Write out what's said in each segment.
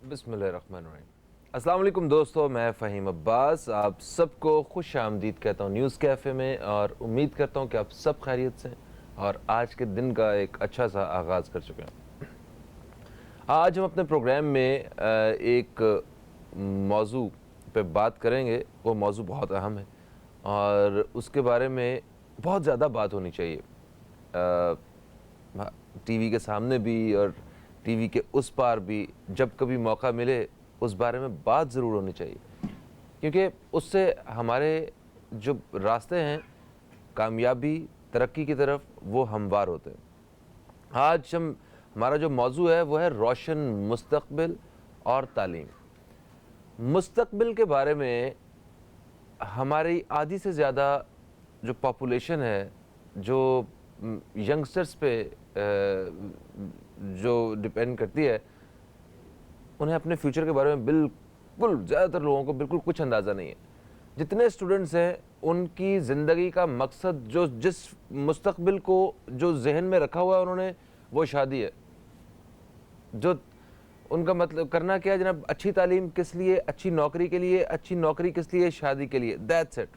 बिस्मिल्लाहिर्रहमानिर्रहीम। अस्सलाम वालेकुम दोस्तों, मैं फ़हीम अब्बास आप सबको खुश आमदीद कहता हूँ न्यूज़ कैफ़े में, और उम्मीद करता हूँ कि आप सब खैरियत से हैं और आज के दिन का एक अच्छा सा आगाज़ कर चुके हैं। आज हम अपने प्रोग्राम में एक मौजू पे बात करेंगे। वो मौजू बहुत अहम है और उसके बारे में बहुत ज़्यादा बात होनी चाहिए। टीवी के सामने भी और टीवी के उस पार भी जब कभी मौका मिले उस बारे में बात ज़रूर होनी चाहिए, क्योंकि उससे हमारे जो रास्ते हैं कामयाबी तरक्की की तरफ वो हमवार होते हैं। आज हमारा जो मौजू है वो है रोशन मुस्तकबिल और तालीम। मुस्तकबिल के बारे में हमारी आधी से ज़्यादा जो पॉपुलेशन है, जो यंगस्टर्स पे जो डिपेंड करती है, उन्हें अपने फ्यूचर के बारे में बिल्कुल ज़्यादातर लोगों को बिल्कुल कुछ अंदाज़ा नहीं है। जितने स्टूडेंट्स हैं उनकी ज़िंदगी का मकसद जो जिस मुस्तकबिल को जो जहन में रखा हुआ है उन्होंने, वो शादी है। जो उनका मतलब करना क्या है जनाब, अच्छी तालीम किस लिए, अच्छी नौकरी के लिए, अच्छी नौकरी किस लिए, शादी के लिए, दैट्स इट।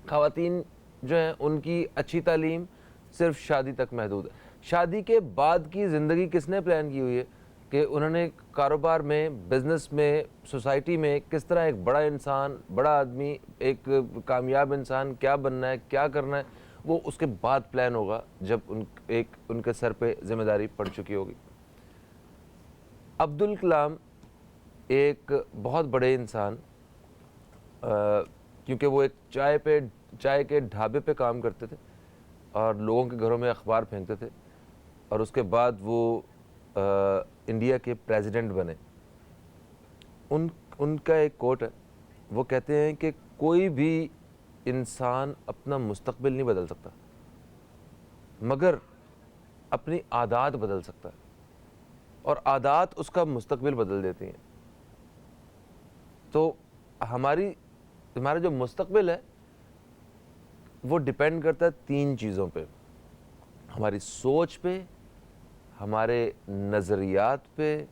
ख़वातीन जो हैं उनकी अच्छी तालीम सिर्फ शादी तक महदूद है। शादी के बाद की ज़िंदगी किसने प्लान की हुई है कि उन्होंने कारोबार में, बिज़नेस में, सोसाइटी में किस तरह एक बड़ा इंसान, बड़ा आदमी, एक कामयाब इंसान क्या बनना है, क्या करना है, वो उसके बाद प्लान होगा जब उनके सर पे ज़िम्मेदारी पड़ चुकी होगी। अब्दुल कलाम एक बहुत बड़े इंसान, क्योंकि वो एक चाय के ढाबे पे काम करते थे और लोगों के घरों में अखबार फेंकते थे, और उसके बाद वो इंडिया के प्रेसिडेंट बने। उनका एक कोट है, वो कहते हैं कि कोई भी इंसान अपना मुस्तकबिल नहीं बदल सकता, मगर अपनी आदत बदल सकता है, और आदत उसका मुस्तकबिल बदल देती हैं। तो हमारा जो मुस्तकबिल है वो डिपेंड करता है तीन चीज़ों पे: हमारी सोच पे, हमारे नज़रियात पे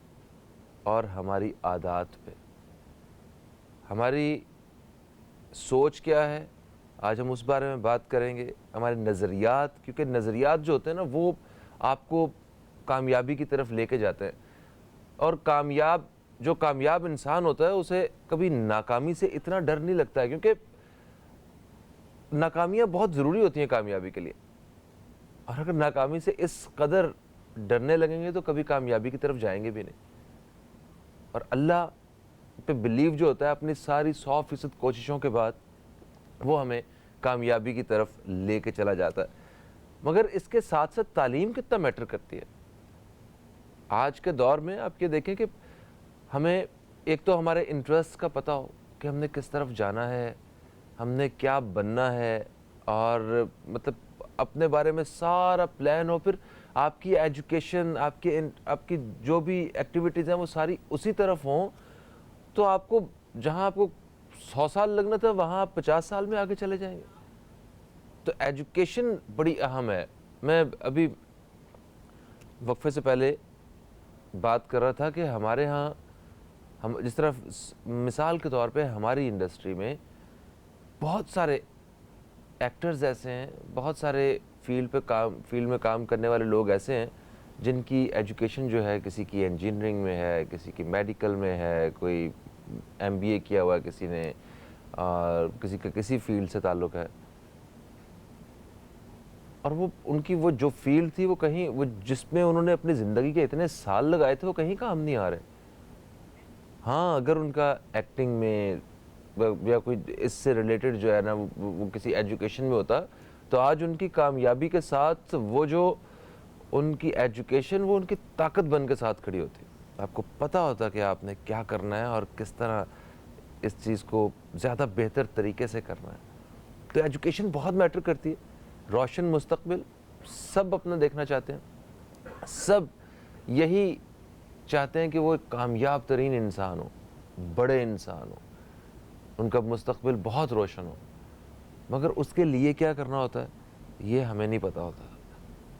और हमारी आदत पे। हमारी सोच क्या है, आज हम उस बारे में बात करेंगे। हमारे नज़रियात, क्योंकि नज़रियात जो होते हैं ना वो आपको कामयाबी की तरफ लेके जाते हैं, और जो कामयाब इंसान होता है उसे कभी नाकामी से इतना डर नहीं लगता है, क्योंकि नाकामियाँ बहुत ज़रूरी होती हैं कामयाबी के लिए। और अगर नाकामी से इस कदर डरने लगेंगे तो कभी कामयाबी की तरफ जाएंगे भी नहीं। और अल्लाह पे बिलीव जो होता है, अपनी सारी 100% कोशिशों के बाद वो हमें कामयाबी की तरफ लेके चला जाता है। मगर इसके साथ साथ तालीम कितना मैटर करती है। आज के दौर में आप ये देखें कि हमें एक तो हमारे इंटरेस्ट का पता हो कि हमने किस तरफ जाना है, हमने क्या बनना है, और मतलब अपने बारे में सारा प्लान हो, फिर आपकी एजुकेशन, आपकी जो भी एक्टिविटीज़ हैं वो सारी उसी तरफ हों, तो आपको जहां आपको 100 साल लगना था वहां आप 50 साल में आगे चले जाएंगे। तो एजुकेशन बड़ी अहम है। मैं अभी वक्फे से पहले बात कर रहा था कि हमारे यहाँ, हम जिस तरह मिसाल के तौर पे हमारी इंडस्ट्री में बहुत सारे एक्टर्स ऐसे हैं, बहुत सारे फील्ड में काम करने वाले लोग ऐसे हैं जिनकी एजुकेशन जो है, किसी की इंजीनियरिंग में है, किसी की मेडिकल में है, कोई एमबीए किया हुआ है किसी ने, और किसी का किसी फील्ड से ताल्लुक़ है, और वो उनकी वो जो फील्ड थी वो कहीं, वो जिसमें उन्होंने अपनी ज़िंदगी के इतने साल लगाए थे वो कहीं काम नहीं आ रहे। हाँ, अगर उनका एक्टिंग में या कोई इससे रिलेटेड जो है ना वो किसी एजुकेशन में होता, तो आज उनकी कामयाबी के साथ वो जो उनकी एजुकेशन वो उनकी ताकत बन के साथ खड़ी होती। आपको पता होता कि आपने क्या करना है और किस तरह इस चीज़ को ज़्यादा बेहतर तरीके से करना है। तो एजुकेशन बहुत मैटर करती है। रोशन मुस्तकबिल सब अपना देखना चाहते हैं, सब यही चाहते हैं कि वो एक कामयाब तरीन इंसान हो, बड़े इंसान हो, उनका मुस्तकबिल बहुत रोशन हो। मगर उसके लिए क्या करना होता है ये हमें नहीं पता होता।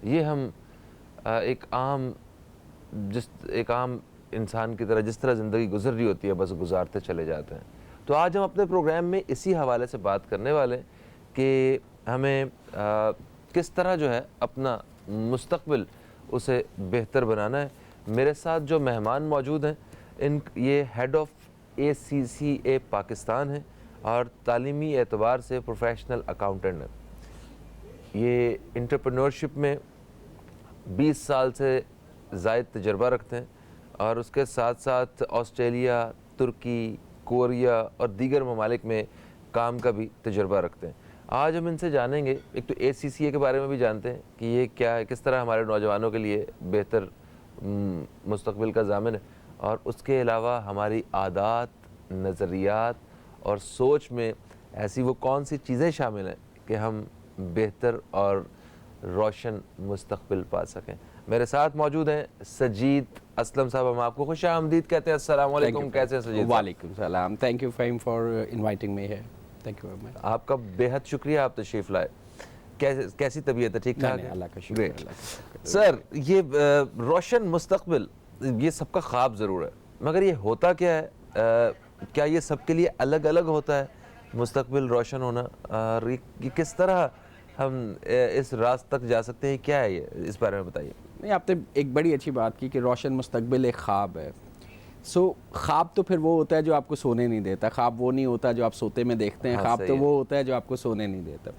ये हम एक आम इंसान की तरह जिस तरह ज़िंदगी गुजर रही होती है बस गुजारते चले जाते हैं। तो आज हम अपने प्रोग्राम में इसी हवाले से बात करने वाले हैं कि हमें किस तरह जो है अपना मुस्तकबिल उसे बेहतर बनाना है। मेरे साथ जो मेहमान मौजूद हैं ये हेड ऑफ़ ACCA पाकिस्तान है और तालीमी एतबार से प्रोफेशनल अकाउंटेंट है। ये एंटरप्रेन्योरशिप में 20 साल से ज़ायद तजर्बा रखते हैं और उसके साथ साथ ऑस्ट्रेलिया, तुर्की, कोरिया और दीगर ममालिक में काम का भी तजर्बा रखते हैं। आज हम इनसे जानेंगे, एक तो ACCA के बारे में भी जानते हैं कि ये क्या है, किस तरह हमारे नौजवानों के लिए बेहतर मुस्तकबिल का ज़ामिन है, और उसके अलावा हमारी आदात, नज़रियात और सोच में ऐसी वो कौन सी चीज़ें शामिल हैं कि हम बेहतर और रोशन मुस्तकबिल पा सकें। मेरे साथ मौजूद हैं सजीद असलम साहब, हम आपको खुश आमदीद कहते हैं। अस्सलाम वालेकुम, कैसे हैं सजीद? वालेकुम सलाम, thank you Faheem for inviting me here, thank you very much. आपका बेहद शुक्रिया, आप तशरीफ़ लाए। कैसी तबीयत है? ठीक ठाक है, अल्लाह का शुक्र। Great sir. ये रोशन मुस्तकबिल ये सबका ख्वाब ज़रूर है, मगर ये होता क्या है? क्या ये सबके लिए अलग अलग होता है मुस्तकबिल रोशन होना, और ये किस तरह हम इस रास्ते तक जा सकते हैं? क्या है ये, इस बारे में बताइए। नहीं, आपने एक बड़ी अच्छी बात की कि रोशन मुस्तकबिल एक ख्वाब है। ख्वाब तो फिर वो होता है जो आपको सोने नहीं देता, ख्वाब वो नहीं होता जो आप सोते में देखते हैं। ख्वाब तो वो होता है जो आपको सोने नहीं देता।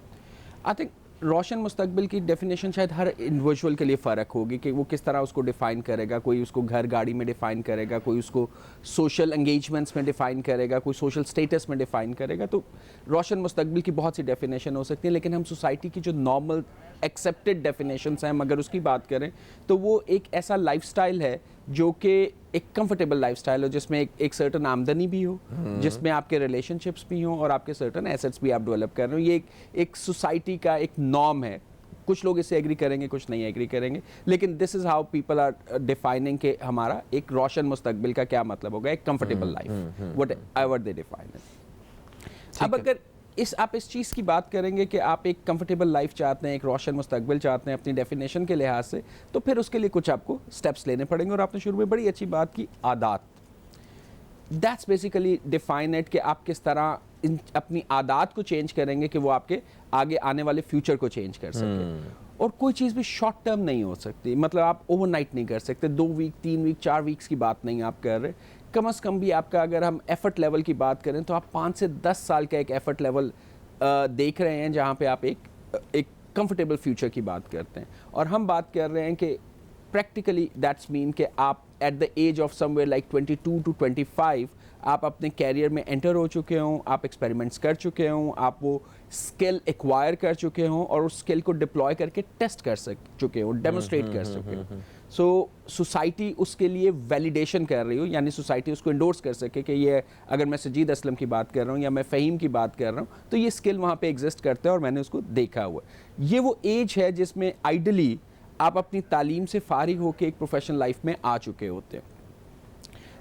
आई थिंक रोशन मुस्तकबिल की डेफिनेशन शायद हर इंडिविजुअल के लिए फ़र्क होगी कि वो किस तरह उसको डिफ़ाइन करेगा। कोई उसको घर गाड़ी में डिफ़ाइन करेगा, कोई उसको सोशल एंगेजमेंट्स में डिफ़ाइन करेगा, कोई सोशल स्टेटस में डिफ़ाइन करेगा। तो रोशन मुस्तकबिल की बहुत सी डेफिनेशन हो सकती है, लेकिन हम सोसाइटी की जो नॉर्मल एक्सेप्टेड डेफिनेशंस हैं, अगर उसकी बात करें तो वो एक ऐसा लाइफस्टाइल है जो कि एक कंफर्टेबल लाइफस्टाइल हो, जिसमें एक सर्टन आमदनी भी हो, जिसमें आपके रिलेशनशिप्स भी हों और आपके सर्टन एसेट्स भी आप डेवलप कर रहे हो। ये एक सोसाइटी का एक नॉर्म है। कुछ लोग इससे एग्री करेंगे, कुछ नहीं एग्री करेंगे, लेकिन this is how people are defining कि हमारा एक रोशन मुस्तकबिल का क्या मतलब होगा, एक comfortable life, what ever they define it. अब अगर आप इस चीज़ की बात करेंगे कि आप एक कंफर्टेबल लाइफ चाहते हैं, एक रोशन मुस्तकबिल चाहते हैं अपनी डेफिनेशन के लिहाज से, तो फिर उसके लिए कुछ आपको स्टेप्स लेने पड़ेंगे। और आपने शुरू में बड़ी अच्छी बात की, आदात। दैट्स बेसिकली डिफाइन इट कि आप किस तरह अपनी आदात को चेंज करेंगे कि वो आपके आगे आने वाले फ्यूचर को चेंज कर सके। और कोई चीज़ भी शॉर्ट टर्म नहीं हो सकती, मतलब आप ओवरनाइट नहीं कर सकते। 2 वीक, 3 वीक, 4 वीक्स की बात नहीं आप कर रहे। कम से कम भी आपका, अगर हम एफर्ट लेवल की बात करें तो आप 5 से 10 साल का एक एफर्ट लेवल देख रहे हैं, जहाँ पे आप एक कंफर्टेबल फ्यूचर की बात करते हैं। और हम बात कर रहे हैं कि प्रैक्टिकली दैट्स मीन कि आप at the age of somewhere like 22 to 25 आप अपने कैरियर में एंटर हो चुके हों, आप एक्सपेरिमेंट्स कर चुके हों, आप वो स्किल एक्वायर कर चुके हों और उस स्किल को डिप्लॉय करके टेस्ट कर चुके हों, डेमोस्ट्रेट कर चुके हों। सो सोसाइटी उसके लिए वैलिडेशन कर रही हो, यानी सोसाइटी उसको इंडोर्स कर सके कि ये, अगर मैं सजीद असलम की बात कर रहा हूँ या मैं फ़हीम की बात कर रहा हूँ, तो ये स्किल वहाँ पे एग्जिस्ट करता है और मैंने उसको देखा हुआ है। ये वो एज है जिसमें आइडली आप अपनी तालीम से फारिग होकर एक प्रोफेशनल लाइफ में आ चुके होते हैं।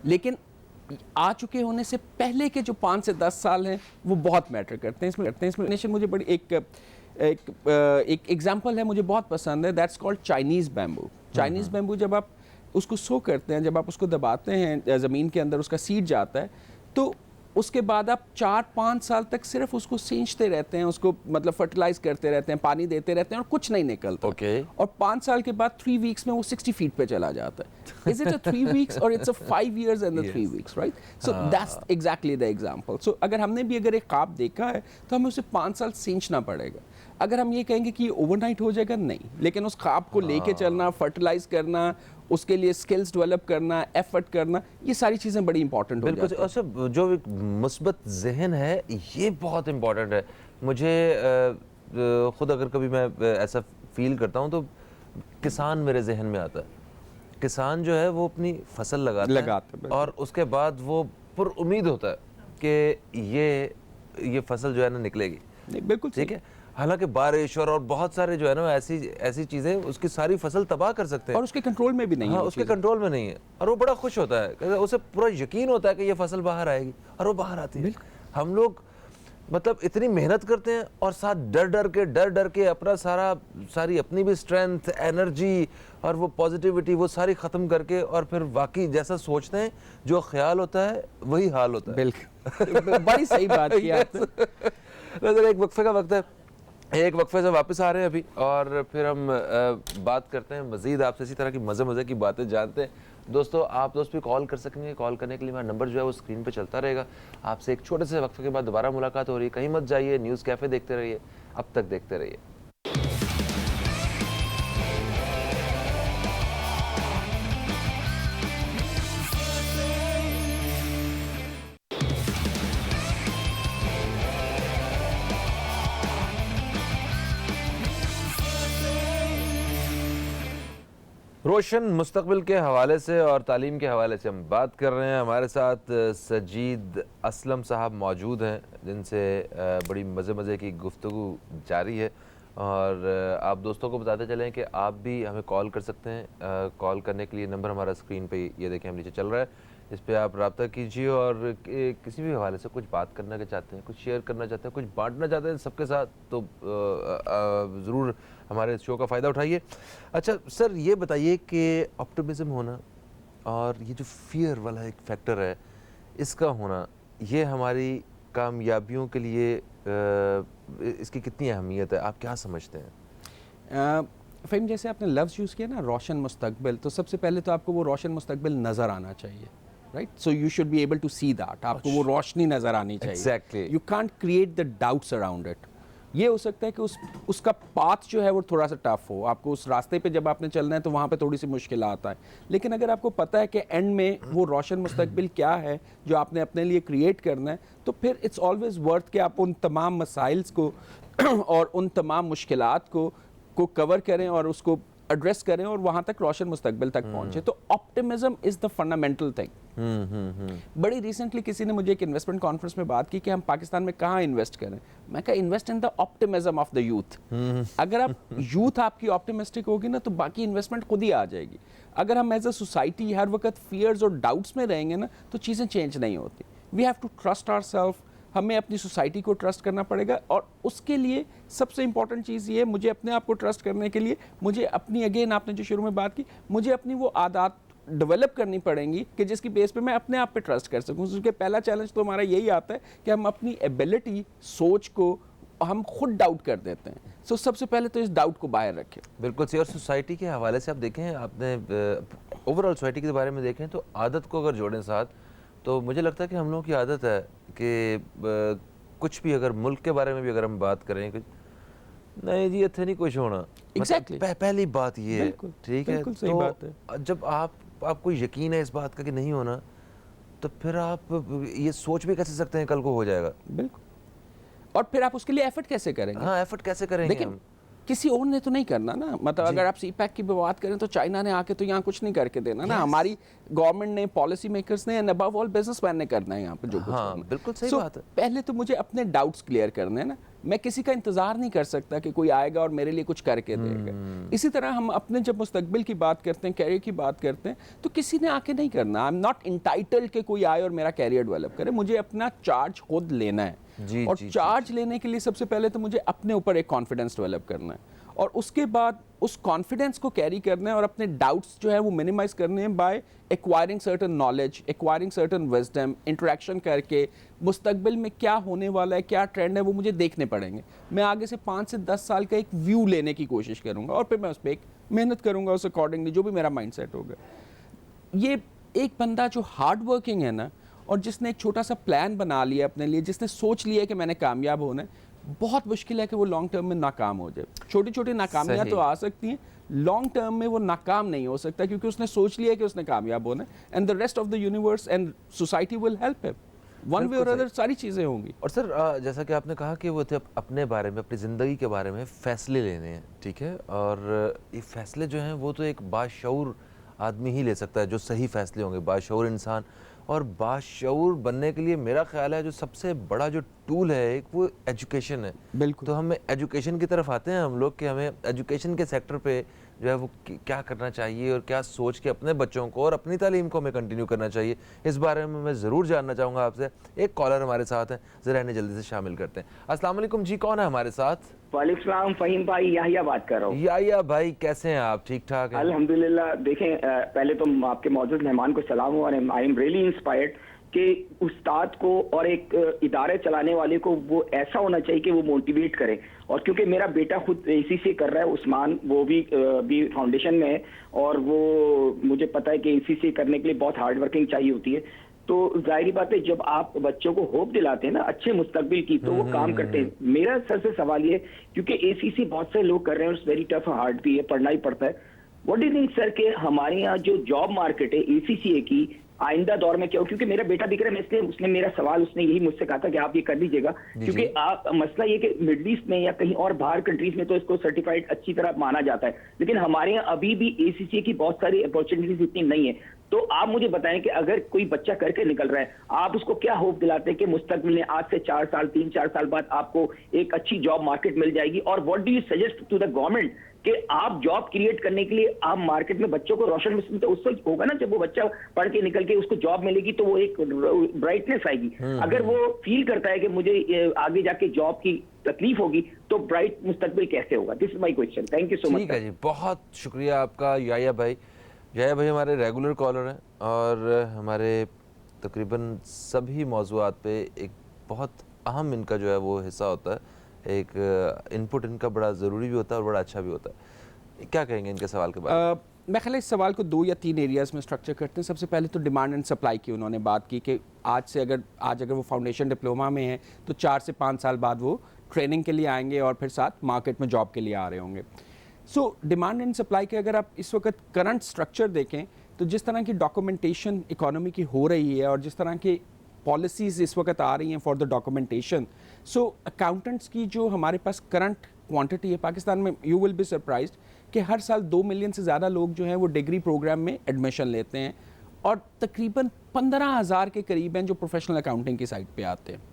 लेकिन आ चुके होने से पहले के जो 5 से 10 साल हैं वो बहुत मैटर करते हैं। इसमें मुझे बड़ी एक एग्जांपल है, मुझे बहुत पसंद है, that's called Chinese bamboo. Chinese bamboo जब आप उसको सो करते हैं, जब आप उसको दबाते हैं, ज़मीन के अंदर उसका सीड जाता है, तो उसके बाद आप 4-5 साल तक सिर्फ उसको सींचते रहते हैं, उसको मतलब फर्टिलाइज करते रहते हैं, पानी देते रहते हैं और कुछ नहीं निकलता। और 5 साल के बाद 3 वीक्स में वो 60 फीट पे चला जाता है। इज इट अ 3 वीक्स और it's a 5 years and 3 weeks, right? So that's exactly the example. सो अगर हमने भी अगर एक ख्वाब देखा है तो हमें उसे 5 साल सींचना पड़ेगा। अगर हम ये कहेंगे कि ये ओवरनाइट हो जाएगा, नहीं, लेकिन उस ख्वाब को लेके चलना, फर्टिलाइज करना, उसके लिए स्किल्स डेवलप करना, एफर्ट करना, ये सारी चीज़ें बड़ी इंपॉर्टेंट हो जाती हैं। बिल्कुल, जो एक मुस्बत जहन है ये बहुत इंपॉर्टेंट है। मुझे खुद अगर कभी मैं ऐसा फील करता हूँ तो किसान मेरे जहन में आता है। किसान जो है वो अपनी फसल लगाता है और उसके बाद वो पुरुम्मीद होता है कि ये फसल जो है ना निकलेगी। बिल्कुल ठीक है। हालांकि बारिश और बहुत सारे जो है ना ऐसी चीजें उसकी सारी फसल तबाह कर सकते हैं और उसके कंट्रोल में भी नहीं है। हाँ, उसके कंट्रोल में नहीं है और वो बड़ा खुश होता है, उसे पूरा यकीन होता है कि ये फसल बाहर आएगी और वो बाहर आती है। हम लोग मतलब इतनी मेहनत करते हैं और साथ डर डर के अपना सारी अपनी भी स्ट्रेंथ, एनर्जी और वो पॉजिटिविटी वो सारी ख़त्म करके, और फिर वाकई जैसा सोचते हैं जो ख्याल होता है वही हाल होता है। बिल्कुल बड़ी सही बात की आपने। नज़र एक वक्फे का वक्त है, एक वक्फे से वापस आ रहे हैं अभी, और फिर हम बात करते हैं मज़ीद आपसे इसी तरह की मज़े की बातें जानते हैं। दोस्तों आप दोस्त भी कॉल कर सकेंगे, कॉल करने के लिए मेरा नंबर जो है वो स्क्रीन पे चलता रहेगा। आपसे एक छोटे से वक्फे के बाद दोबारा मुलाकात हो रही है, कहीं मत जाइए, न्यूज़ कैफ़े देखते रहिए, अब तक देखते रहिए। रोशन मुस्तकबिल के हवाले से और तालीम के हवाले से हम बात कर रहे हैं। हमारे साथ सजीद असलम साहब मौजूद हैं, जिनसे बड़ी मज़े की गुफ्तगू जारी है। और आप दोस्तों को बताते चलें कि आप भी हमें कॉल कर सकते हैं। कॉल करने के लिए नंबर हमारा स्क्रीन पे ये देखें, हम नीचे चल रहा है, इस पर आप रब्ता कीजिए और किसी भी हवाले से कुछ बात करना के चाहते हैं, कुछ शेयर करना चाहते हैं, कुछ बांटना चाहते हैं सबके साथ, तो ज़रूर हमारे शो का फ़ायदा उठाइए। अच्छा सर, ये बताइए कि ऑप्टिमिज़म होना और ये जो फियर वाला एक फैक्टर है, इसका होना, ये हमारी कामयाबियों के लिए इसकी कितनी अहमियत है, आप क्या समझते हैं? फ़हीम, जैसे आपने लफ्ज़ यूज़ किया ना रोशन मुस्तकबिल, तो सबसे पहले तो आपको वो रोशन मुस्तकबिल नज़र आना चाहिए, right? So you should be able to see that, आपको वो रोशनी नज़र आनी चाहिए। Exactly. You can't create the doubts around it. ये हो सकता है कि उसका पाथ जो है वो थोड़ा सा टफ हो, आपको उस रास्ते पे जब आपने चलना है तो वहाँ पे थोड़ी सी मुश्किल आता है, लेकिन अगर आपको पता है कि एंड में वो रोशन मुस्तकबिल क्या है जो आपने अपने लिए क्रिएट करना है, तो फिर इट्स ऑलवेज वर्थ कि आप उन तमाम मसाइल्स को और उन तमाम मुश्किलात को कवर करें और उसको एड्रेस करें और वहाँ तक रोशन मुस्तकबिल तक पहुँचे। तो optimism is the fundamental thing. बड़ी रिसेंटली किसी ने मुझे एक इन्वेस्टमेंट कॉन्फ्रेंस में बात की कि हम पाकिस्तान में कहाँ इन्वेस्ट करें। मैं कहा invest in the optimism of the youth. अगर आप यूथ आपकी ऑप्टिमिस्टिक होगी ना तो बाकी इन्वेस्टमेंट खुद ही आ जाएगी। अगर हम एज अ सोसाइटी हर वक्त फियर्स और डाउट्स में रहेंगे ना तो चीज़ें चेंज नहीं होती। We have to trust ourself, हमें अपनी सोसाइटी को ट्रस्ट करना पड़ेगा और उसके लिए सबसे इंपॉर्टेंट चीज़ ये है, मुझे अपने आप को ट्रस्ट करने के लिए मुझे अपनी, अगेन आपने जो शुरू में बात की, मुझे अपनी वो आदत डेवलप करनी पड़ेंगी कि जिसकी बेस पे मैं अपने आप पे ट्रस्ट कर सकूं। उसके पहला चैलेंज तो हमारा यही आता है कि हम अपनी एबिलिटी, सोच को हम खुद डाउट कर देते हैं। सो सबसे पहले तो इस डाउट को बाहर रखें। बिल्कुल सही। और सोसाइटी के हवाले से आप देखें, आपने ओवरऑल सोसाइटी के बारे में देखें तो आदत को अगर जोड़ें साथ, तो मुझे लगता है कि हम लोगों की आदत है कि कुछ भी अगर मुल्क के बारे में भी अगर हम बात करें, कुछ नहीं जी इतने नहीं कुछ होना। Exactly. पहली बात ये है, ठीक है, बिल्कुल सही बात है। जब आपको यकीन है इस बात का कि नहीं होना, तो फिर आप ये सोच भी कैसे सकते हैं कल को हो जाएगा। बिल्कुल। और फिर आप उसके लिए एफर्ट कैसे करेंगे? हाँ, एफर्ट कैसे करेंगे हम? किसी और ने तो नहीं करना ना। मतलब अगर आप सीपैक की बात करें तो चाइना ने आके तो यहाँ कुछ नहीं करके देना ना। हमारी गवर्नमेंट ने, पॉलिसी मेकर्स ने, एंड अबव ऑल बिजनेसमैन ने करना है यहाँ पे जो कुछ हाँ, करना। बिल्कुल सही बात है। पहले तो मुझे अपने डाउट्स क्लियर करने हैं ना। मैं किसी का इंतजार नहीं कर सकता कि कोई आएगा और मेरे लिए कुछ करके देगा। इसी तरह हम अपने जब मुस्तकबिल की बात करते हैं, कैरियर की बात करते हैं, तो किसी ने आके नहीं करना। आई एम नॉट इंटाइटल्ड कि कोई आए और मेरा कैरियर डेवलप करे। मुझे अपना चार्ज खुद लेना है। जी, और जी, चार्ज लेने के लिए सबसे पहले तो मुझे अपने ऊपर एक कॉन्फिडेंस डेवलप करना है और उसके बाद उस कॉन्फिडेंस को कैरी करना है और अपने डाउट्स जो है वो मिनिमाइज करने हैं by acquiring certain knowledge, acquiring certain wisdom, interaction करके। मुस्तकबिल में क्या होने वाला है, क्या ट्रेंड है, वो मुझे देखने पड़ेंगे। मैं आगे से 5 से 10 साल का एक व्यू लेने की कोशिश करूंगा और फिर मैं उस पर एक मेहनत करूंगा उस अकॉर्डिंगली, जो भी मेरा माइंडसेट होगा। ये एक बंदा जो हार्ड वर्किंग है ना और जिसने एक छोटा सा प्लान बना लिया अपने लिए, जिसने सोच लिया कि मैंने कामयाब होना है, बहुत मुश्किल है कि वो लॉन्ग टर्म में नाकाम हो जाए। छोटी छोटी नाकामियां तो आ सकती हैं, लॉन्ग टर्म में वो नाकाम नहीं हो सकता क्योंकि उसने सोच लिया कि उसने कामयाब होना है। And the rest of the universe and society will help him one way और अदर। सारी चीज़ें होंगी। और सर जैसा कि आपने कहा कि वो थे अपने बारे में, अपनी ज़िंदगी के बारे में फ़ैसले लेने हैं, ठीक है, और ये फ़ैसले जो हैं वो तो एक बाशऊर आदमी ही ले सकता है, जो सही फ़ैसले होंगे, बाशऊर इंसान। और बाशऊर बनने के लिए मेरा ख्याल है जो सबसे बड़ा जो टूल है एक, वो एजुकेशन है। बिल्कुल। तो हमें एजुकेशन की तरफ आते हैं हम लोग कि हमें एजुकेशन के सेक्टर पे जो है वो क्या करना चाहिए और क्या सोच के अपने बच्चों को और अपनी तालीम को हमें कंटिन्यू करना चाहिए, इस बारे में मैं ज़रूर जानना चाहूँगा आपसे। एक कॉलर हमारे साथ हैं, ज़रा इन्हें जल्दी से शामिल करते हैं। अस्सलाम वालेकुम जी, कौन है हमारे साथ? वालेकुम सलाम, फ़हीम भाई, याहिया बात कर रहा हूँ। याहिया भाई, कैसे हैं आप? ठीक ठाक हैं? अल्हम्दुलिल्लाह। देखें, पहले तो आपके मौजूद मेहमान को सलाम हुआ, आई एम रियली इंस्पायर्ड कि उस्ताद को और एक इदारे चलाने वाले को वो ऐसा होना चाहिए कि वो मोटिवेट करे। और क्योंकि मेरा बेटा खुद एसीसी कर रहा है, उस्मान, वो भी फाउंडेशन में है, और वो मुझे पता है कि एसीसी करने के लिए बहुत हार्ड वर्किंग चाहिए होती है। तो जाहिर बात है, जब आप बच्चों को होप दिलाते हैं ना अच्छे मुस्तकबिल की, तो वो काम करते हैं। मेरा सर से सवाल ये, क्योंकि एसीसी बहुत से लोग कर रहे हैं और वेरी टफ, हार्ड भी है, पढ़ना ही पड़ता है। What do you think sir कि हमारे यहाँ जो जॉब मार्केट है एसीसीए की आइंदा दौर में क्या हो? क्योंकि मेरा बेटा दिख रहा है, इसलिए उसने मेरा सवाल, उसने यही मुझसे कहा था कि आप ये कर दीजिएगा, क्योंकि आप मसला ये कि मिडिल ईस्ट में या कहीं और बाहर कंट्रीज में तो इसको सर्टिफाइड अच्छी तरह माना जाता है, लेकिन हमारे यहाँ अभी भी एसीसीए की बहुत सारी अपॉर्चुनिटीज इतनी नहीं है। तो आप मुझे बताएं कि अगर कोई बच्चा करके निकल रहा है, आप उसको क्या होप दिलाते हैं कि मुस्तकबिल में आज से 4 साल 3-4 साल बाद आपको एक अच्छी जॉब मार्केट मिल जाएगी? और what do you suggest to the government कि आप जॉब क्रिएट करने के लिए आप मार्केट में बच्चों को रोशन, तो उससे होगा ना, जब वो बच्चा पढ़ के निकल के उसको जॉब मिलेगी तो वो एक ब्राइटनेस आएगी। अगर वो फील करता है कि मुझे आगे जाके जॉब की तकलीफ होगी, तो ब्राइट मुस्तकबिल कैसे होगा? This is my question. Thank you so much. ठीक है जी, बहुत शुक्रिया आपका याहिया भाई। याहिया भाई हमारे रेगुलर कॉलर हैं और हमारे तकरीबन सभी मौज़ूआत पे एक बहुत अहम इनका जो है वो हिस्सा होता है, एक इनपुट इनका बड़ा ज़रूरी भी होता है और बड़ा अच्छा भी होता है। क्या कहेंगे इनके सवाल के बारे में? मैं ख्याल इस सवाल को 2 या 3 एरियाज़ में स्ट्रक्चर करते हैं। सबसे पहले तो डिमांड एंड सप्लाई की उन्होंने बात की कि आज अगर वो फाउंडेशन डिप्लोमा में है तो 4 से 5 साल बाद वो ट्रेनिंग के लिए आएंगे और फिर साथ मार्केट में जॉब के लिए आ रहे होंगे। सो डिमांड एंड सप्लाई के अगर आप इस वक्त करंट स्ट्रक्चर देखें तो जिस तरह की डॉक्यूमेंटेशन इकोनॉमी की हो रही है और जिस तरह की पॉलिसीज़ इस वक्त आ रही हैं for the documentation, so accountants की जो हमारे पास करंट क्वांटिटी है पाकिस्तान में, यू विल बी सरप्राइज्ड कि हर साल 2 मिलियन से ज़्यादा लोग जो हैं वो डिग्री प्रोग्राम में एडमिशन लेते हैं और तकरीबन 15,000 के करीब हैं जो प्रोफेशनल अकाउंटिंग की साइट पे आते हैं।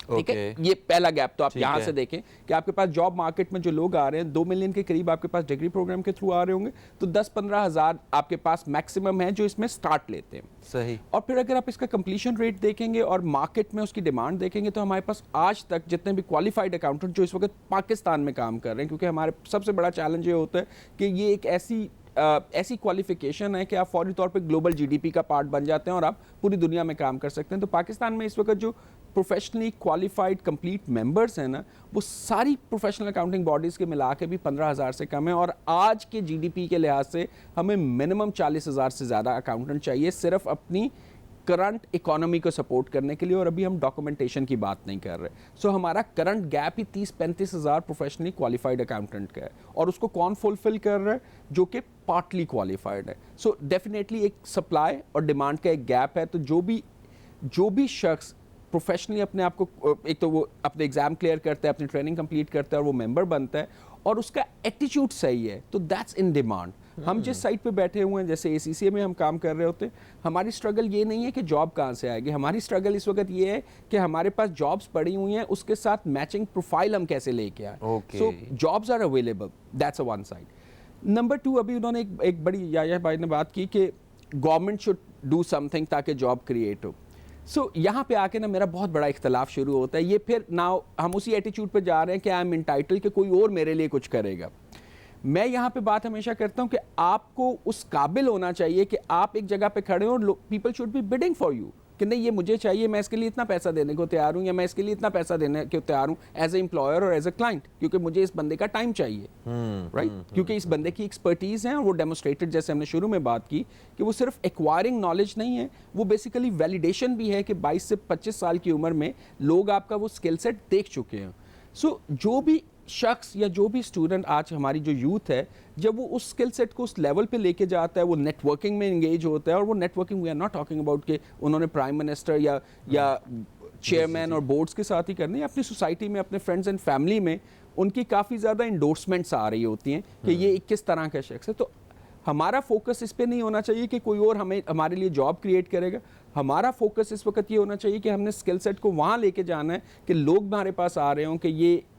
ठीक है, ये पहला गैप तो आप यहाँ से देखें कि आपके पास जॉब मार्केट में जो लोग आ रहे हैं 2 मिलियन के करीब आपके पास डिग्री प्रोग्राम के थ्रू आ रहे होंगे, तो 10-15 हज़ार आपके पास मैक्सिमम है जो इसमें स्टार्ट लेते हैं। सही। और फिर अगर आप इसका कंप्लीशन रेट देखेंगे और मार्केट में उसकी डिमांड देखेंगे तो हमारे पास आज तक जितने भी क्वालिफाइड अकाउंटेंट जो इस वक्त पाकिस्तान में काम कर रहे हैं, क्योंकि हमारे सबसे बड़ा चैलेंज ये होता है कि ये एक ऐसी क्वालिफिकेशन है कि आप फौरी तौर पे ग्लोबल जीडीपी का पार्ट बन जाते हैं और आप पूरी दुनिया में काम कर सकते हैं। तो पाकिस्तान में इस वक्त जो प्रोफेशनली क्वालिफाइड कंप्लीट मेंबर्स हैं ना, वो सारी प्रोफेशनल अकाउंटिंग बॉडीज़ के मिला के भी 15,000 से कम है और आज के जीडीपी के लिहाज से हमें मिनिमम 40,000 से ज़्यादा अकाउंटेंट चाहिए सिर्फ अपनी करंट इकोनॉमी को सपोर्ट करने के लिए, और अभी हम डॉक्यूमेंटेशन की बात नहीं कर रहे। सो हमारा करंट गैप ही 30-35 हज़ार प्रोफेशनली क्वालिफाइड अकाउंटेंट का है और उसको कौन फुलफिल कर रहा है? जो कि पार्टली क्वालिफाइड है। सो डेफिनेटली एक सप्लाई और डिमांड का एक गैप है। तो जो भी शख्स प्रोफेशनली अपने आप को, एक तो वो अपने एग्जाम क्लियर करता है, अपनी ट्रेनिंग कंप्लीट करता है और वो मेंबर बनता है और उसका एटीट्यूड सही है, तो दैट्स इन डिमांड। हम जिस साइट पे बैठे हुए हैं, जैसे एसीसीए में हम काम कर रहे होते हैं, हमारी स्ट्रगल ये नहीं है कि जॉब कहाँ से आएगी, हमारी स्ट्रगल इस वक्त ये है कि हमारे पास जॉब्स पड़ी हुई हैं, उसके साथ मैचिंग प्रोफाइल हम कैसे लेके आए। So jobs are available, that's a one side. Number 2, अभी उन्होंने एक बड़ी याहिया भाई ने बात की कि गवर्नमेंट शुड डू समथिंग ताकि जॉब क्रिएट हो। सो यहाँ पे आके ना मेरा बहुत बड़ा इख्तलाफ शुरू होता है। ये फिर नाउ हम उसी एटीट्यूड पे जा रहे हैं कि आई एम इंटाइटल कि कोई और मेरे लिए कुछ करेगा। मैं यहाँ पे बात हमेशा करता हूँ कि आपको उस काबिल होना चाहिए कि आप एक जगह पे खड़े हो और people should be bidding for you कि नहीं ये मुझे चाहिए, मैं इसके लिए इतना पैसा देने को तैयार हूँ या मैं इसके लिए इतना पैसा देने को तैयार हूँ एज ए एम्प्लॉयर और एज ए क्लाइंट, क्योंकि मुझे इस बंदे का टाइम चाहिए, राइट? क्योंकि इस बंदे की एक्सपर्टीज़ है और वो डेमोस्ट्रेटेड, जैसे हमने शुरू में बात की कि वो सिर्फ एक्वायरिंग नॉलेज नहीं है, वो बेसिकली वैलिडेशन भी है कि 22 से 25 साल की उम्र में लोग आपका वो स्किल सेट देख चुके हैं। सो जो भी शख्स या जो भी स्टूडेंट आज हमारी जो यूथ है, जब वो उस स्किल सेट को उस लेवल पे लेके जाता है, वो नेटवर्किंग में इंगेज होता है, और वो networking we are not talking about कि उन्होंने प्राइम मिनिस्टर या चेयरमैन और बोर्ड्स के साथ ही करनी है, अपनी सोसाइटी में, अपने फ्रेंड्स एंड फैमिली में उनकी काफ़ी ज़्यादा इंडोर्समेंट्स आ रही होती हैं कि ये किस तरह का शख्स है। तो हमारा फोकस इस पे नहीं होना चाहिए कि कोई और हमें हमारे लिए जॉब क्रिएट करेगा। हमारा फोकस इस वक्त ये होना चाहिए कि हमने स्किल सेट को वहाँ लेके जाना है कि लोग हमारे पास आ रहे हों कि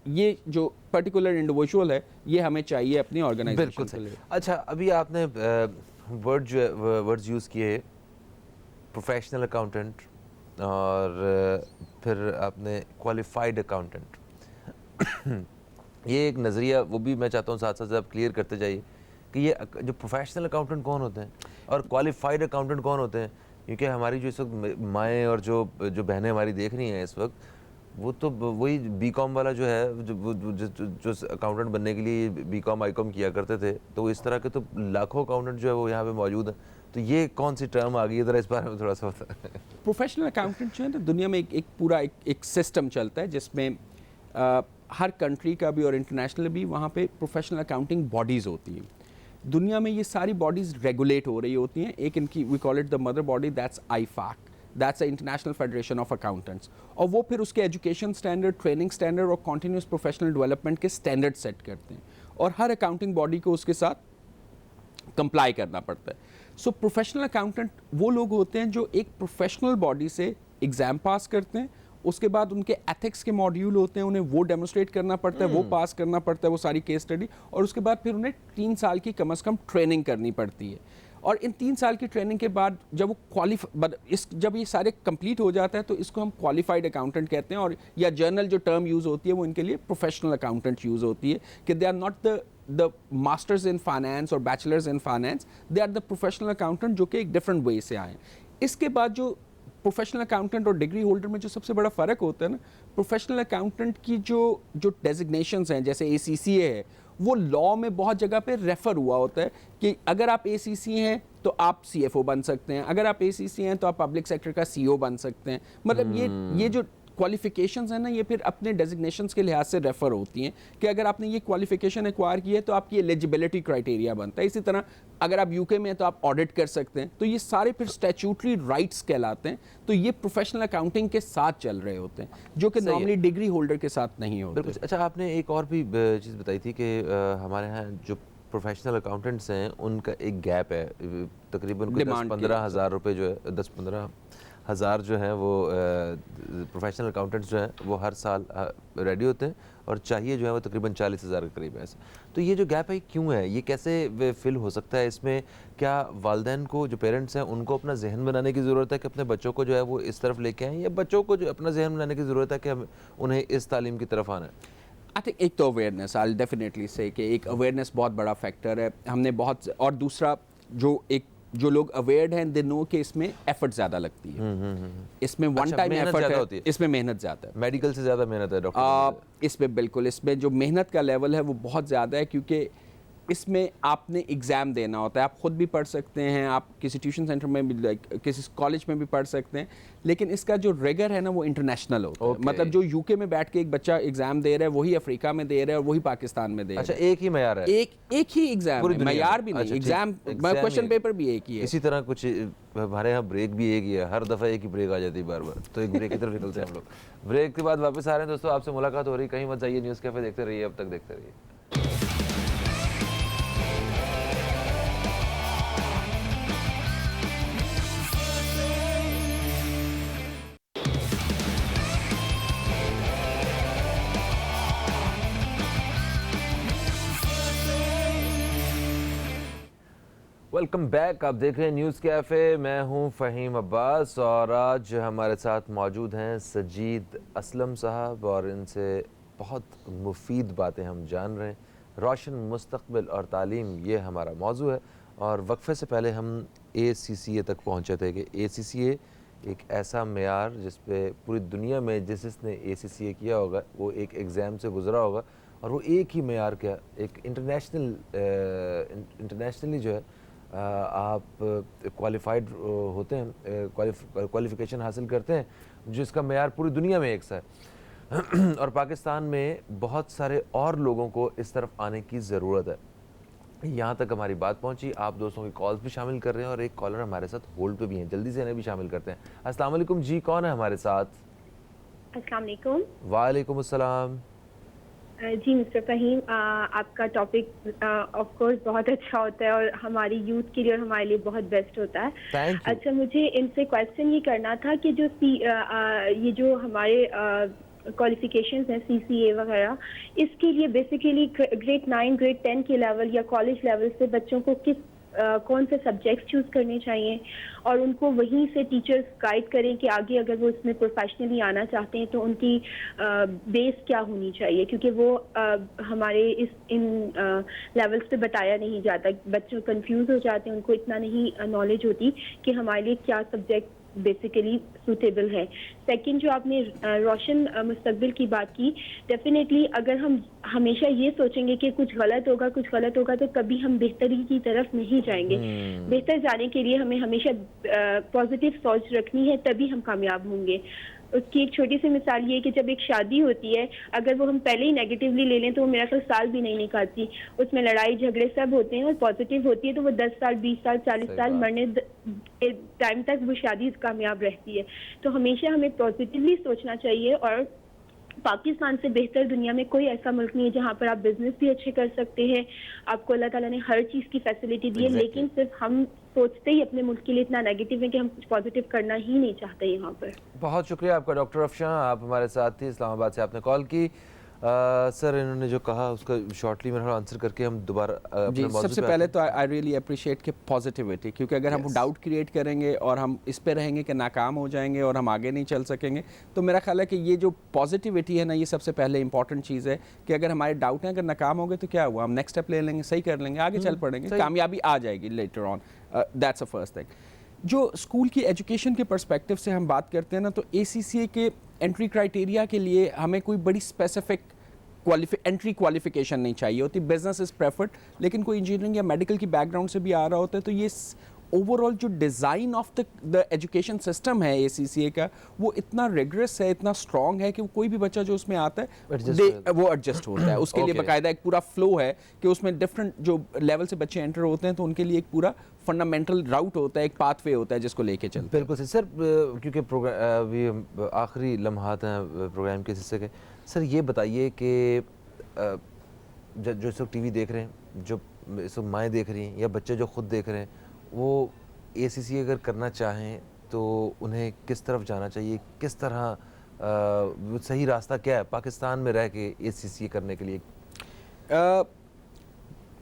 ये जो पर्टिकुलर इंडिविजुअल है ये हमें चाहिए अपनी ऑर्गेनाइजेशन बिल्कुल के सही। लिए। अच्छा, अभी आपने वर्ड्स यूज़ किए, प्रोफेशनल अकाउंटेंट और फिर आपने क्वालिफाइड अकाउंटेंट। ये एक नज़रिया, वो भी मैं चाहता हूँ साथ साथ आप क्लियर करते जाइए कि ये जो प्रोफेशनल अकाउंटेंट कौन होते हैं और क्वालिफाइड अकाउंटेंट कौन होते हैं, क्योंकि हमारी जो इस वक्त माएँ और जो बहनें हमारी देख रही हैं इस वक्त, वो तो वही बीकॉम वाला जो है, जो अकाउंटेंट बनने के लिए बीकॉम आईकॉम किया करते थे, तो इस तरह के तो लाखों अकाउंटेंट जो है वो यहाँ पे मौजूद हैं। तो ये कौन सी टर्म आ गई है, ज़रा इस बारे में थोड़ा सा होता है। प्रोफेशनल अकाउंटेंट जो है ना, दुनिया में एक पूरा एक सिस्टम चलता है जिसमें हर कंट्री का भी और इंटरनेशनल भी वहाँ पे प्रोफेशनल अकाउंटिंग बॉडीज़ होती हैं। दुनिया में ये सारी बॉडीज़ रेगुलेट हो रही होती हैं। एक इनकी we call it the mother body, that's IFAC, that's the International Federation of Accountants. और वो फिर उसके एजुकेशन स्टैंडर्ड, ट्रेनिंग स्टैंडर्ड और कॉन्टीन्यूस प्रोफेशनल डेवलपमेंट के स्टैंडर्ड सेट करते हैं और हर अकाउंटिंग बॉडी को उसके साथ कंप्लाई करना पड़ता है। सो प्रोफेशनल अकाउंटेंट वो लोग होते हैं जो एक प्रोफेशनल बॉडी से एग्ज़ाम पास करते हैं, उसके बाद उनके एथिक्स के मॉड्यूल होते हैं, उन्हें वो डेमोस्ट्रेट करना पड़ता है, वो पास करना पड़ता है, वो सारी केस स्टडी, और उसके बाद फिर उन्हें 3 साल की कम से कम ट्रेनिंग करनी पड़ती है। और इन 3 साल की ट्रेनिंग के बाद जब वो जब ये सारे कंप्लीट हो जाता है तो इसको हम क्वालिफाइड अकाउंटेंट कहते हैं। और या जर्नल जो टर्म यूज़ होती है वो इनके लिए प्रोफेशनल अकाउंटेंट यूज़ होती है कि they are not the masters in finance और bachelors in finance, they are the professional accountant जो कि एक डिफरेंट वे से आए। इसके बाद जो प्रोफेशनल अकाउंटेंट और डिग्री होल्डर में जो सबसे बड़ा फ़र्क होता है ना, प्रोफेशनल अकाउंटेंट की जो डेजिग्नेशंस हैं, जैसे ACCA है, वो लॉ में बहुत जगह पे रेफ़र हुआ होता है कि अगर आप ACCA हैं तो आप CFO बन सकते हैं, अगर आप ACCA हैं तो आप पब्लिक सेक्टर का CEO बन सकते हैं। मतलब ये जो क्वालिफिकेशंस हैं ना, ये फिर अपने डेजिग्नेशंस के लिहाज से रेफ़र होती हैं कि अगर आपने ये क्वालिफिकेशन एक्वायर की है तो आपकी एलिजिबिलिटी क्राइटेरिया बनता है। इसी तरह अगर आप UK में हैं तो आप ऑडिट कर सकते हैं। तो ये सारे फिर स्टैट्यूटरी राइट्स कहलाते हैं। तो ये प्रोफेशनल अकाउंटिंग के साथ चल रहे होते हैं जो कि नॉर्मली डिग्री होल्डर के साथ नहीं होते। बिल्कुल। अच्छा, आपने एक और भी चीज़ बताई थी कि हमारे यहाँ जो प्रोफेशनल अकाउंटेंट्स हैं उनका एक गैप है, तकरीबन 10-15 हज़ार रुपये जो है, 10-15 हज़ार जो हैं वो प्रोफेशनल अकाउंटेंट्स जो हैं वो हर साल रेडी होते हैं और चाहिए जो है वो तकरीबन 40,000 के करीब है ऐसा। तो ये जो गैप है क्यों है, ये कैसे फिल हो सकता है? इसमें क्या वालिदैन को, जो पेरेंट्स हैं, उनको अपना जहन बनाने की ज़रूरत है कि अपने बच्चों को जो है वो इस तरफ लेके आएँ, या बच्चों को जो अपना जहन बनाने की ज़रूरत है कि हम उन्हें इस तालीम की तरफ आना है? आई थिंक एक तो अवेयरनेस, आई डेफिनेटली से कि एक अवेयरनेस बहुत बड़ा फैक्टर है। हमने बहुत, और दूसरा जो लोग अवेयर्ड हैं, दे नो कि इसमें एफर्ट ज़्यादा लगती है। इसमें वन टाइम एफर्ट है, इसमें मेहनत ज़्यादा है, मेडिकल से ज़्यादा मेहनत है डॉक्टर। इसमें बिल्कुल, इसमें जो मेहनत का लेवल है वो बहुत ज़्यादा है, क्योंकि इसमें आपने एग्ज़ाम देना होता है। आप ख़ुद भी पढ़ सकते हैं, आप किसी ट्यूशन सेंटर में भी, किसी कॉलेज में भी पढ़ सकते हैं, लेकिन इसका जो रिगर है ना वो इंटरनेशनल होता है। मतलब जो UK में बैठ के एक बच्चा एग्ज़ाम दे रहा है वही अफ्रीका में दे रहा है और वही पाकिस्तान में दे रहा है। अच्छा, एक ही मयार है? एक ही एग्ज़ाम है, मयार भी नहीं, एग्ज़ाम क्वेश्चन पेपर भी एक ही है। इसी तरह कुछ हमारे यहाँ ब्रेक भी एक ही है, हर दफ़ा एक ही ब्रेक आ जाती है बार बार, तो एक ब्रेक की तरफ निकलते हैं हम लोग। ब्रेक के बाद वापस आ रहे हैं दोस्तों, आपसे मुलाकात हो रही, कहीं मत जाइए, न्यूज़ कैफ़े देखते रहिए, अब तक देखते रहिए। वेलकम बैक, आप देख रहे हैं न्यूज़ कैफ़े। मैं हूं फ़हीम अब्बास और आज हमारे साथ मौजूद हैं सजीद असलम साहब और इनसे बहुत मुफीद बातें हम जान रहे हैं। रोशन मुस्तक़बिल और तालीम, ये हमारा मौजू है। और वक्फे से पहले हम ACCA तक पहुंचे थे कि ACCA एक ऐसा मेयार जिस पे पूरी दुनिया में जिसने ACCA किया होगा वो एक एग्ज़ाम से गुज़रा होगा, और वो एक ही मेयार क्या, एक इंटरनेशनली जो है आप क्वालिफाइड होते हैं, क्वालिफ़िकेशन हासिल करते हैं, जिसका मेयार पूरी दुनिया में एक सा है। और पाकिस्तान में बहुत सारे और लोगों को इस तरफ आने की ज़रूरत है। यहाँ तक हमारी बात पहुँची, आप दोस्तों की कॉल्स भी शामिल कर रहे हैं और एक कॉलर हमारे साथ होल्ड पे भी हैं, जल्दी से इन्हें भी शामिल करते हैं। अस्सलाम वालेकुम जी, कौन है हमारे साथ? अस्सलाम वालेकुम। वालेकुम अस्सलाम। जी मिस्टर फ़हीम, आपका टॉपिक ऑफ कोर्स बहुत अच्छा होता है और हमारी यूथ के लिए और हमारे लिए बहुत बेस्ट होता है। Thank you. अच्छा, मुझे इनसे क्वेश्चन ये करना था कि ये जो हमारे क्वालिफिकेशंस हैं सीसीए वगैरह, इसके लिए बेसिकली ग्रेड 9 ग्रेड 10 के लेवल या कॉलेज लेवल से बच्चों को कौन से सब्जेक्ट्स चूज़ करने चाहिए और उनको वहीं से टीचर्स गाइड करें कि आगे अगर वो इसमें प्रोफेशनली आना चाहते हैं तो उनकी बेस क्या होनी चाहिए, क्योंकि वो हमारे इन लेवल्स पे बताया नहीं जाता। बच्चों कंफ्यूज हो जाते हैं, उनको इतना नहीं नॉलेज होती कि हमारे लिए क्या सब्जेक्ट बेसिकली सूटेबल है। सेकंड, जो आपने रोशन मुस्तकबिल की बात की, डेफिनेटली अगर हम हमेशा ये सोचेंगे कि कुछ गलत होगा तो कभी हम बेहतरी की तरफ नहीं जाएंगे। बेहतर जाने के लिए हमें हमेशा पॉजिटिव सोच रखनी है, तभी हम कामयाब होंगे। उसकी एक छोटी सी मिसाल ये है कि जब एक शादी होती है, अगर वो हम पहले ही नेगेटिवली ले लें तो वो मेरा ख्याल साल भी नहीं निकालती। उसमें लड़ाई झगड़े सब होते हैं, और पॉजिटिव होती है तो वो 10 साल 20 साल 40 साल मरने टाइम तक वो शादी कामयाब रहती है। तो हमेशा हमें पॉजिटिवली सोचना चाहिए, और पाकिस्तान से बेहतर दुनिया में कोई ऐसा मुल्क नहीं है जहाँ पर आप बिजनेस भी अच्छे कर सकते हैं। आपको अल्लाह ताला ने हर चीज़ की फैसिलिटी दी है, लेकिन सिर्फ हम सोचते ही अपने मुल्क के लिए इतना नेगेटिव है कि हम कुछ पॉजिटिव करना ही नहीं चाहते यहाँ पर। बहुत शुक्रिया आपका डॉक्टर अफशां, आप हमारे साथ थे, इस्लामाबाद से आपने कॉल की। सर इन्होंने जो कहा उसका शॉर्टली मेरा आंसर करके हम दोबारा जी, सबसे पहले तो आई रियली अप्रिशिएट कि पॉजिटिविटी, क्योंकि अगर हम डाउट क्रिएट करेंगे और हम इस पे रहेंगे कि नाकाम हो जाएंगे और हम आगे नहीं चल सकेंगे, तो मेरा ख्याल है कि ये जो पॉजिटिविटी है ना, ये सबसे पहले इंपॉर्टेंट चीज़ है कि अगर हमारे डाउट हैं, अगर नाकाम हो गए तो क्या हुआ, हम नेक्स्ट स्टेप ले लेंगे, सही कर लेंगे, आगे चल पड़ेंगे, कामयाबी आ जाएगी later on. That's a first thing. जो स्कूल की एजुकेशन के पर्सपेक्टिव से हम बात करते हैं ना, तो ACCA के एंट्री क्राइटेरिया के लिए हमें कोई बड़ी स्पेसिफिक एंट्री क्वालिफिकेशन नहीं चाहिए होती। बिजनेस इज़ प्रेफर्ड, लेकिन कोई इंजीनियरिंग या मेडिकल की बैकग्राउंड से भी आ रहा होता है, तो ये ओवरऑल जो design of the education system है ACCA का, वो इतना रिगरस है, इतना स्ट्रॉन्ग है कि कोई भी बच्चा जो उसमें आता है वो एडजस्ट होता है। उसके लिए बाकायदा एक पूरा फ्लो है कि उसमें डिफरेंट जो लेवल से बच्चे एंटर होते हैं तो उनके लिए एक पूरा फंडामेंटल राउट होता है, एक पाथवे होता है जिसको लेके चलते हैं। बिल्कुल सर, क्योंकि प्रोग्राम अभी आखिरी लम्हात हैं प्रोग्राम के हिस्से के, सर ये बताइए कि जो इस वक्त TV देख रहे हैं, जो इस वक्त माएँ देख रही हैं या बच्चे जो खुद देख रहे हैं, वो ACCA अगर करना चाहें तो उन्हें किस तरफ जाना चाहिए, किस तरह सही रास्ता क्या है पाकिस्तान में रह के ACCA करने के लिए?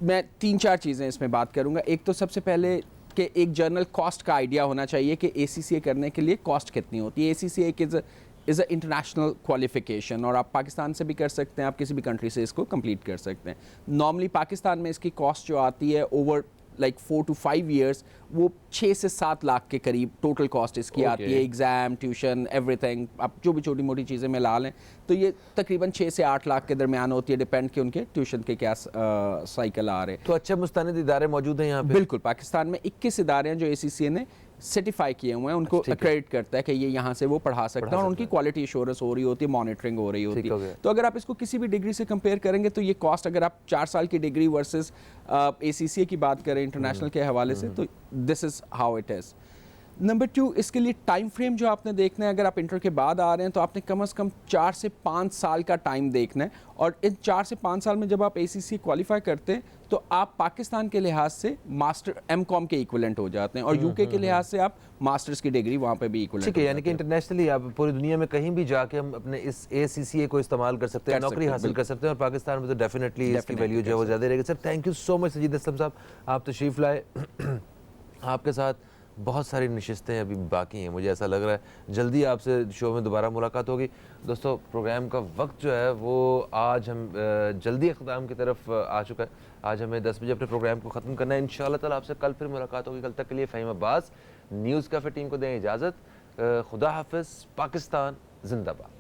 मैं 3-4 चीज़ें इसमें बात करूंगा। एक तो सबसे पहले कि एक जर्नल कॉस्ट का आइडिया होना चाहिए कि ACCA करने के लिए कॉस्ट कितनी होती है। ACCA एक इज़ अ इंटरनेशनल क्वालिफिकेशन, और आप पाकिस्तान से भी कर सकते हैं, आप किसी भी कंट्री से इसको कंप्लीट कर सकते हैं। नॉर्मली पाकिस्तान में इसकी कॉस्ट जो आती है ओवर लाइक 4 to 5 years, वो 6 से 7 लाख के करीब टोटल कॉस्ट इसकी आती है। एग्ज़ाम, ट्यूशन, एवरीथिंग, आप जो भी छोटी मोटी चीज़ें मिला लें तो ये तकरीबन 6 से 8 लाख के दरमियान होती है, डिपेंड कि उनके ट्यूशन के क्या साइकिल आ रहे हैं। तो अच्छे मुस्तनिद इदारे मौजूद हैं यहाँ पे? बिल्कुल, पाकिस्तान में 21 इदारे हैं जो ACCA ने सर्टिफाई किए हुए हैं, उनको एक्रेडिट करता है कि ये यहाँ से वो पढ़ा सकता है, और उनकी क्वालिटी एश्योरेंस हो रही होती है, मॉनिटरिंग हो रही होती है। तो अगर आप इसको किसी भी डिग्री से कंपेयर करेंगे तो ये कॉस्ट, अगर आप 4 साल की डिग्री वर्सेस ACCA की बात करें इंटरनेशनल के हवाले से, तो this is how it is. Number 2, इसके लिए टाइम फ्रेम जो आपने देखना है, अगर आप इंटर के बाद आ रहे हैं तो आपने कम से कम 4 से 5 साल का टाइम देखना है, और इन 4 से 5 साल में जब आप ACCA क्वालिफाई करते हैं तो आप पाकिस्तान के लिहाज से मास्टर MCOM के इक्विवेलेंट हो जाते हैं, और UK के लिहाज से आप मास्टर्स की डिग्री वहाँ पे भी इक्विवेलेंट। ठीक है, यानी कि इंटरनेशनली आप पूरी दुनिया में कहीं भी जाके हम अपने इस ACCA को इस्तेमाल कर सकते हैं, नौकरी हासिल कर सकते हैं, और पाकिस्तान में तो डेफिनेटली इसकी वैल्यू जो है वो ज़्यादा रहेगी। Sir thank you so much Sajid Aslam साहब, आप तशरीफ़ लाए। आपके साथ बहुत सारी नशिस्तें अभी बाकी हैं, मुझे ऐसा लग रहा है जल्दी आपसे शो में दोबारा मुलाकात होगी। दोस्तों प्रोग्राम का वक्त जो है वो आज हम जल्दी अख्ताम की तरफ आ चुका है। आज हमें 10 बजे अपने प्रोग्राम को ख़त्म करना है। इंशाअल्लाह ताला आपसे कल फिर मुलाकात होगी। कल तक के लिए Faheem Abbas news cafe team को दें इजाज़त। खुदा हाफ़िज़। पाकिस्तान जिंदाबाद।